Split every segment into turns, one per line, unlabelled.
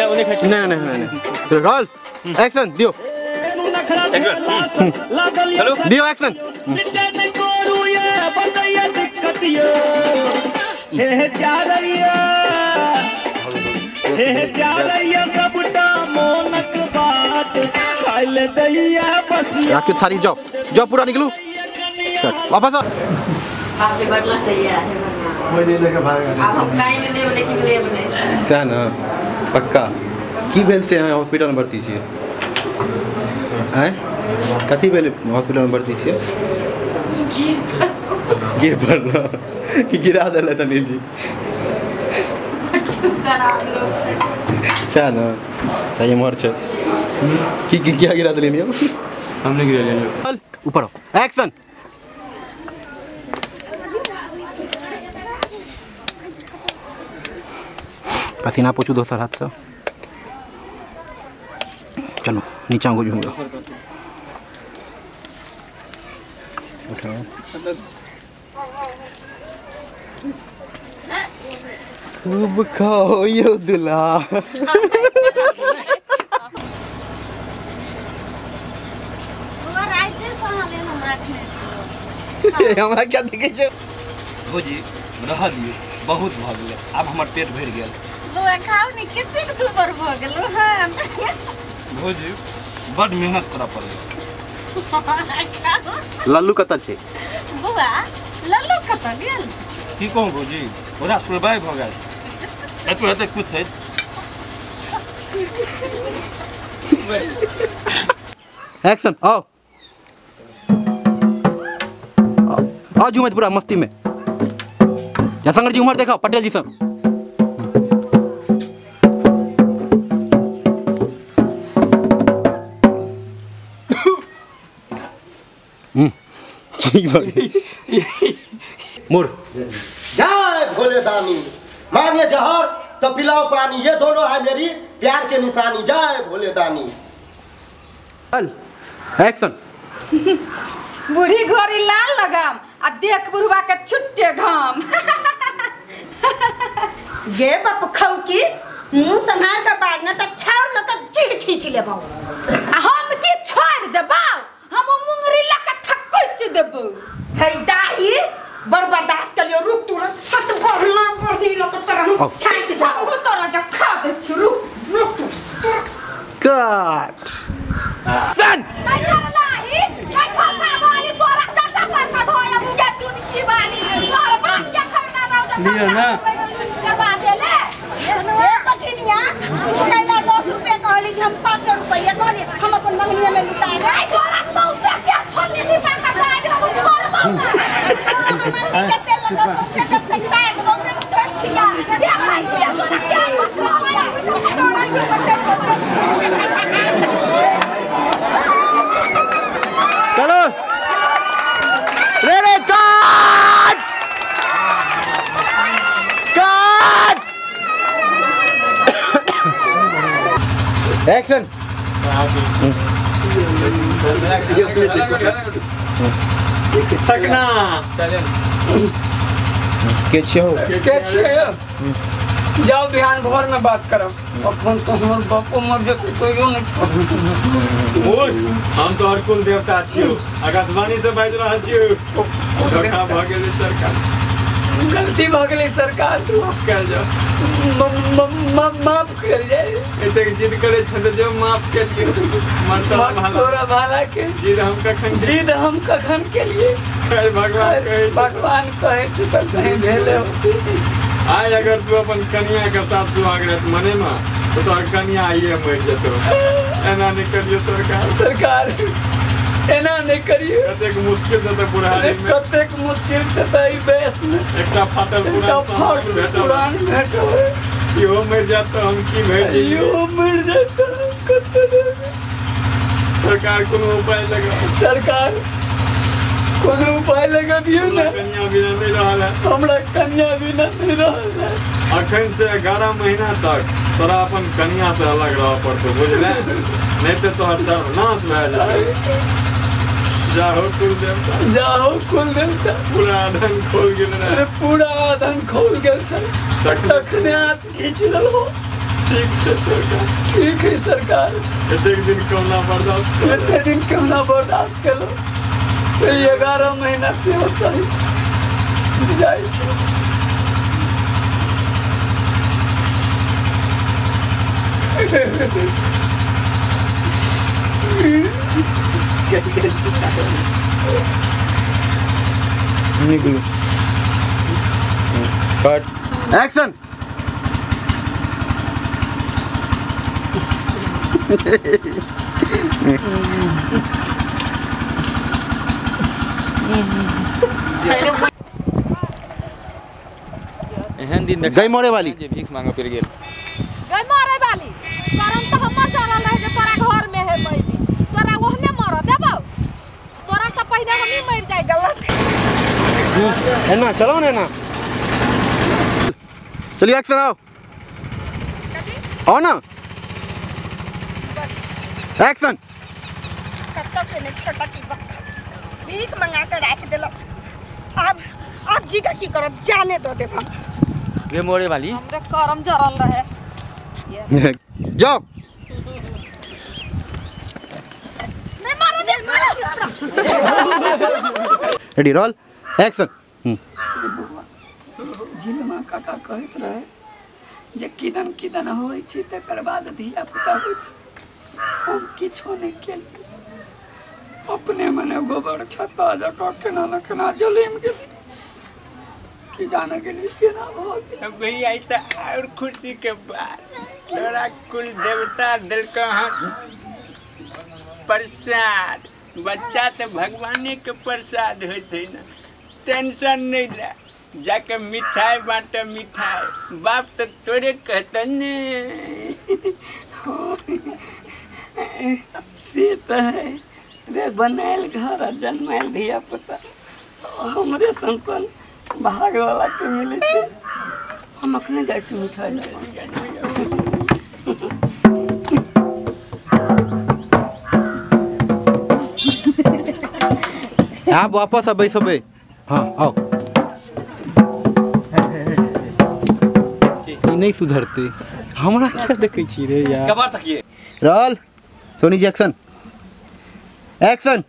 नहीं roll action दियो दियो एक्शन राखी थारी जॉब जॉब पूरा निकलू वापस आ क्या ना पक्का की भेल से हॉस्पिटल में भर्ती छे हैं कथी भेल हॉस्पिटल में भर्ती छे गिर पड़लो कि गिरा देले तनी जी क्या ना ये मर छे कि क्या गिरा देले नहीं हमने गिरा लिया चल ऊपर एक्शन पसीना पोछू दोसर हाथ से चलो नीचा को झूमो उठाओ खूब खाओ यो दुला हमरा क्या देखे छो
भोजी रह दियो बहुत भ गेल अब हमर पेट भर गेल
बुआ खाओ नि कते दुबर भ गेलो हां
भोजी बड मेहनत करा पड़ल
लल्लू कत छे
बुआ लल्लू कत गेल
की कहूं भोजी ओरा सुरबाई भ गेल एतो एते कुछ है
एक्शन आओ आज मत पूरा मस्ती में जयशंकर जी उमर देखा पटेल जी सब
मुर जय भोले दानी मांगे जहर तो पिलाओ पानी ये दोनों है मेरी प्यार के निशानी जय भोले दानी
एक्शन
बूढ़ी घोड़ी लाल लगाम आ देख बुढ़वा के छुट्टे घाम गे बाप खौकी मुंह संभाल के बाज न त छाड़ ल के जीड़ खींच लेबो हम के छोड़ देबो हम मुंगरी ल के थकोच देबो हे दाही बड़ बर्दाश्त कर लियो रुक तू सत बढ़ना बढ़नी ल के तरह छाट जाओ तोरा जा खा दे छु रुक
कट सन
मैं लाही मैं फसा वाली तोरा कटा फसा धोया मुझे चुन की वाली तोरा बाप क्या करना रहो
लियो ना
कैला 10 रुपया कहली हम 5 रुपया कहली हम अपन मंगनिया में लुटा दे तोरा 100 रुपया क्या छोड़ली नहीं पाता लाग हम घर मंगनी के तेल लगा से के पैसा दो के छिया दे भाई दिया तोरा क्या
चलो रेडी कट कट एक्शन
सकना
के छे हो
जाओ बिहान भोर में बात करब अखन तो हमर बापो मर जेतै कोइयो नहीं
ओए हम तो हर कुल देवता छियो आकाशवाणी से बाज रहल छियो धोखा भ गेलै सरकार
गलती भ गेलै सरकार तू
माफ कर जाओ
माफ कर जाए
एते जिद करे छ त जो माफ कर दियो
तोरा भाला के
जिद हम कखन
के लिए
भगवान कहे
से त कहीं भेले
आय अगर तू अपन कन्या के साथ सुहागरत मने में तो तोर कन्या आइए मर जतो एना नहीं करियो सरकार एना नहीं करियो कतेक मुश्किल से तो बुढ़ारी में
कतेक मुश्किल से तई बेस में
एकटा फाटल पुरान
भेटो
यो मर जातो हम की भेट
यो मर जातो
सरकार कोनो उपाय लगाबियो ना कन्या बिना नहीं रहल है
हमरा कन्या बिना नहीं रहल है
अखन से 11 महीना तक तोरा अपन कन्या से अलग रह पड़तो बुझले नहीं तो तोहर सर्वनाश भ जाए जाहो कुल देवता पूरा धन खोल गेल
छै तखने हाथ खींच लेलो ठीक है सरकार।
एक दिन क्यों ना बर्दाश्त करो।
इतने दिन क्यों ना बर्दाश्त करो। तो 11 महीना से होता है जाए
कट एक्शन।
एहन दिन
गई मोरे वाली
जे भीख मांगो फिर गेल
गई मारे वाली करम तो हमर जरल रहे जे तोरा घर में है बैली तोरा ओहने मर देबो तोरा से पहले हम ही मर जाए गलत
है ना। चलो ना चलिए एक्शन आओ आओ ना एक्शन।
कत्तो के ने छोटा की बक्का भीख मंगा के रख देलो अब जी का की करब जाने दो देबो
गे मोरे वाली
हमरे करम जरल रहे
जाओ
नहीं मारो दे मारो
रेडी रोल एक्शन।
झिलमा काका कहत रहे जे किदन होइ छै तकर बाद धिया पुता होइ छै। हम किछो नहीं केलिए अपने मने गोबर छत्ता जका केना न केना जलिम गेली कि जाने गेली केना भ गेल।
भैया त और खुशी के बात तोरा कुल देवता दिलका प्रसाद बच्चा तो भगवाने के प्रसाद होते न टेंशन नहीं ले जाके मिठाई बांटे मिठाई बाप तो तोरे कहते ने
से तो है रे बनायल घर जन्मायल धिया पुता हमरे संसन भाग वाला के मिले छे। हम अखने जाय छी मिठाई
आप वापस अब सब हाँ आओ नहीं सुधरते हमरा क्या देखे छी रे यार
कबार तकिए
रोल सोनी जैक्सन एक्शन।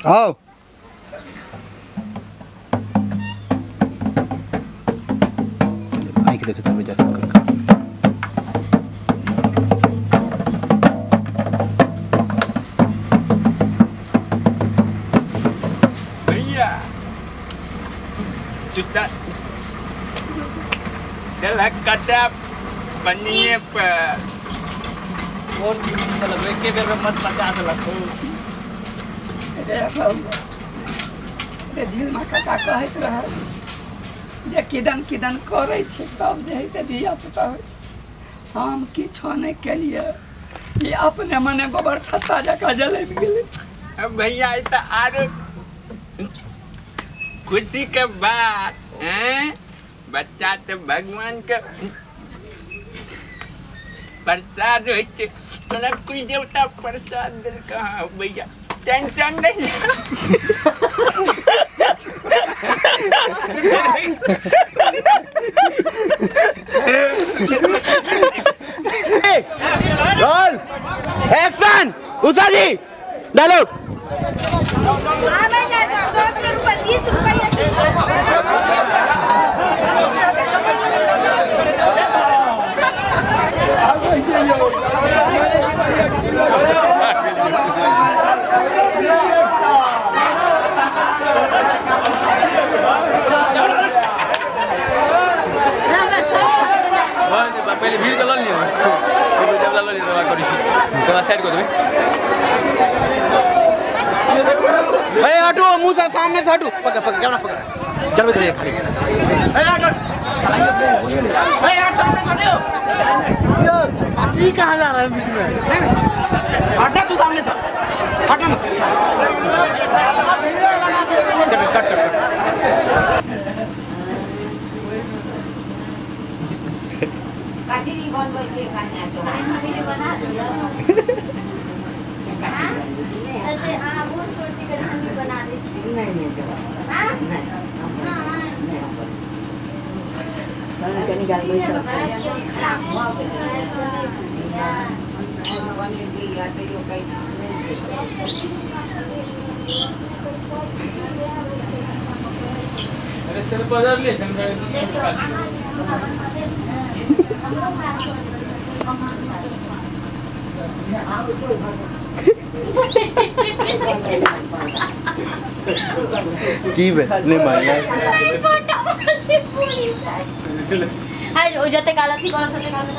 आओ आई के देखे तब जा सकते
भैया सुता चल कटा पन्निए पर
और मतलब एक के बेर मत पचा देलक
रे बाबू रे झिलमा काका कहत रहे जे किदन करे छै तब जे है से धिया पुता होइ छै। हम किछो नहीं केलिए ये अपने मने गोबर छत्ता जका जलैम गेलै।
अब भैया तो आरो खुशी के बात हैं बच्चा तो भगवान के प्रसाद होते तोरा कोई देवता प्रसाद दिल कहाँ भैया टेंशन नहीं
रोल एक्शन। उषा जी डायलॉग।
पहले भीड़ के लियो देवला लो लियो करी छी कला साइड को देबे
ए हटो मुंह से सामने से हटो पकड़ पकड़ कैमरा पकड़ चल इधर खाली ए हटो ए यार सामने से हटो ये कहां जा रहा है बीच में हटा तू सामने से हटा ना चल कट
काजी बन छै कन्या सो हामीले बना दियो हां अरे आ बोल सोच के हम बना दे छी नहीं हां निकाल गई सब
अरे सर बाजार ले
की बे नहीं मानना
आज ओ जते काला थी कोन सते काला